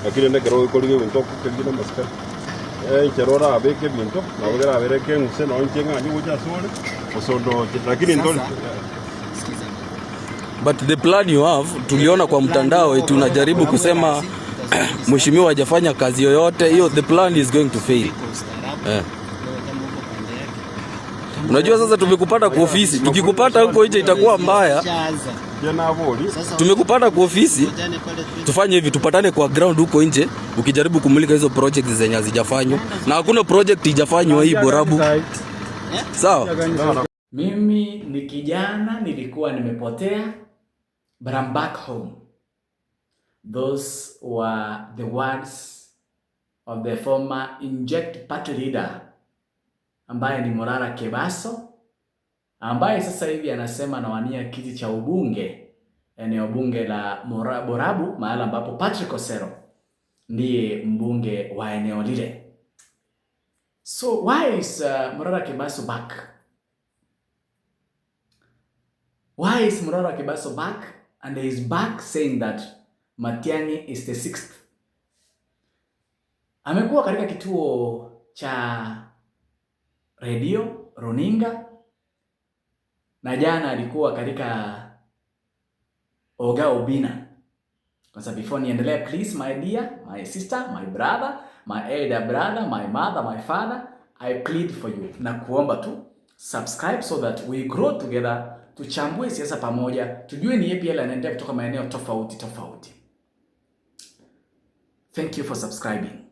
lakini ne kero ko ringe winto ko kengina maska cherora abeke binto na wogera abereke mse no njenga ni uja sole osondo lakini ndo but the plan you have tuliona kwa mtandao tunajaribu kusema mheshimiwa hajafanya kazi yoyote hiyo, the plan is going to fail. Unajua sasa tumekupata kwa ofisi, tukikupata huko nje itakuwa mbaya. Tumekupata kwa ofisi, tufanye hivi, tupatane kwa ground huko nje ukijaribu kumulika hizo project zenye hazijafanywa, na hakuna project ijafanywa hii Borabu. Sawa? Mimi ni kijana nilikuwa nimepotea, but I'm back home. Those were the words of the former Inject Party leader ambaye ni Morara Kebaso, ambaye sasa hivi anasema anawania kiti cha ubunge eneo bunge la Borabu, mahali ambapo Patrick Osero ndiye mbunge wa eneo lile. So why is Morara Kebaso back? Why is Morara Kebaso back? And he is back saying that Matiang'i is the 6th. Amekuwa katika kituo cha radio, runinga, na jana alikuwa katika Oga Obina. Kwa sababu before niendelee, please my dear, my sister, my brother, my elder brother, my mother, my father, I plead for you. Na kuomba tu subscribe so that we grow together, tuchambue siasa pamoja, tujue ni yapi yanaendelea kutoka maeneo tofauti tofauti. Thank you for subscribing.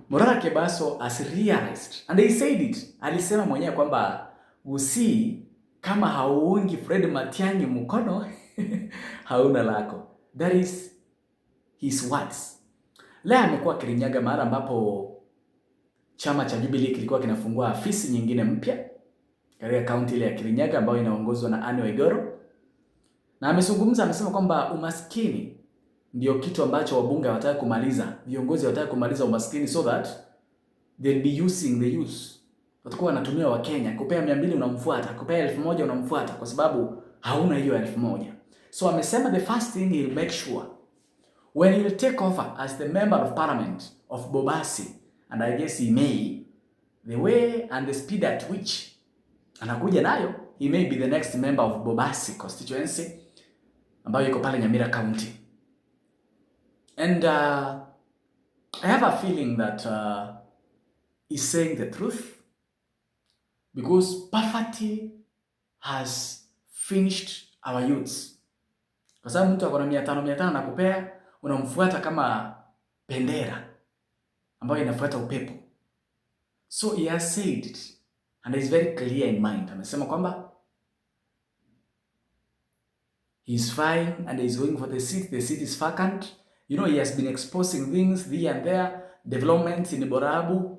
Morara Kebaso has realized, and he said it, alisema mwenyewe kwamba Gusii kama hauungi Fred Matiang'i mkono hauna lako. That is his words. Leo amekuwa Kirinyaga, mahali ambapo chama cha Jubilee kilikuwa kinafungua afisi nyingine mpya katika kaunti ile ya Kirinyaga ambayo inaongozwa na Anne Waiguru. Na amezungumza, amesema kwamba umaskini ndio kitu ambacho wabunge hawataka kumaliza, viongozi hawataka kumaliza umaskini, so that they'll be using the youth. Watakuwa wanatumia wa Kenya, kupea 200 unamfuata, kupea 1000 unamfuata kwa sababu hauna hiyo 1000. So amesema the first thing he'll make sure when he'll take over as the member of parliament of Bobasi, and I guess he may, the way and the speed at which anakuja nayo, he may be the next member of Bobasi constituency ambayo iko pale Nyamira County. And I have a feeling that he's saying the truth, because poverty has finished our youths. Kwa sababu mtu akona 500 na kupea, unamfuata kama bendera ambayo inafuata upepo. So he has said it, and is very clear in mind. Amesema kwamba he's fine and he's going for the seat. The seat is vacant. You know, he has been exposing things here and there, developments in Borabu,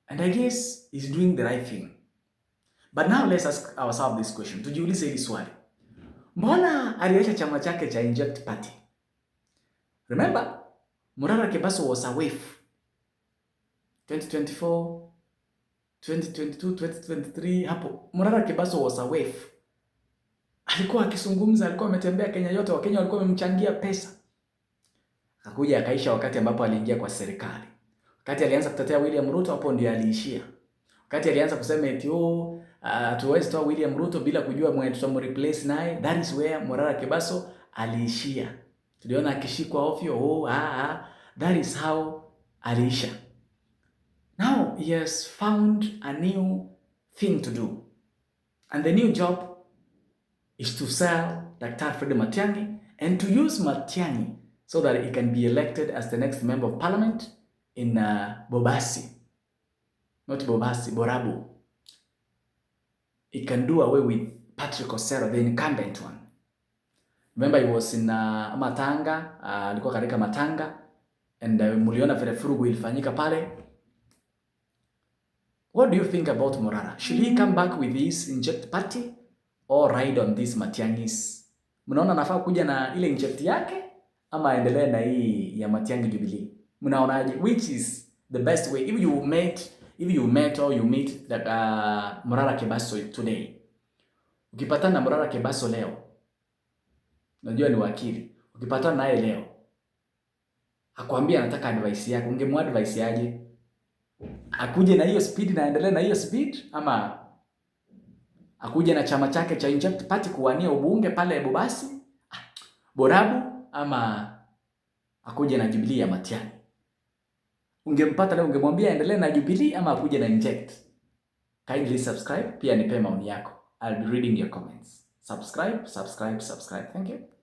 and I guess he's doing the right thing. But now let's ask ourselves this question. Tujiulize hili swali. Mbona aliacha chama chake cha Inject Party? Remember, Morara Kebaso was a wave. 2024, 2022, 2023, hapo Morara Kebaso was a wave. Alikuwa akizungumza, alikuwa ametembea Kenya yote, Wakenya walikuwa wamemchangia pesa. Akakuja akaisha wakati ambapo aliingia kwa serikali. Wakati alianza kutetea William Ruto, hapo ndio aliishia. Wakati alianza kusema eti hatuwezi toa William Ruto bila kujua mwenye tutamreplace naye, that is where Morara Kebaso aliishia. Tuliona akishikwa ovyo, that is how aliisha. Now he has found a new thing to do. And the new job is to sell Dr. Fred Matiang'i and to use Matiang'i so that he can be elected as the next member of parliament in Bobasi. Not Bobasi, Borabu. He can do away with Patrick Osero, the incumbent one. Remember he was in Matanga, alikuwa katika Matanga, and muliona vile furugu ilifanyika pale. What do you think about Morara? Should he come back with his Inject Party or ride on this Matiang'i's? Mnaona nafaa kuja na ile Inject yake ama aendelee na hii ya Matiang'i Jubilee? Mnaonaje? Which is the best way? If you met or you meet that Morara Kebaso today, ukipatana na Morara Kebaso leo, Unajua ni wakili. Ukipatana naye leo, akwambia anataka advice yako, ungemwadvise aje? Akuje na hiyo speed na aendelee na hiyo speed, ama akuje na chama chake cha Inject Party kuwania ubunge pale Bobasi, Borabu, ama akuje na Jubilee ya Matiang'i? Ungempata leo, ungemwambia aendelee na Jubilee ama akuje na Inject? Kindly subscribe, pia nipe maoni yako. I'll be reading your comments. Subscribe. Thank you.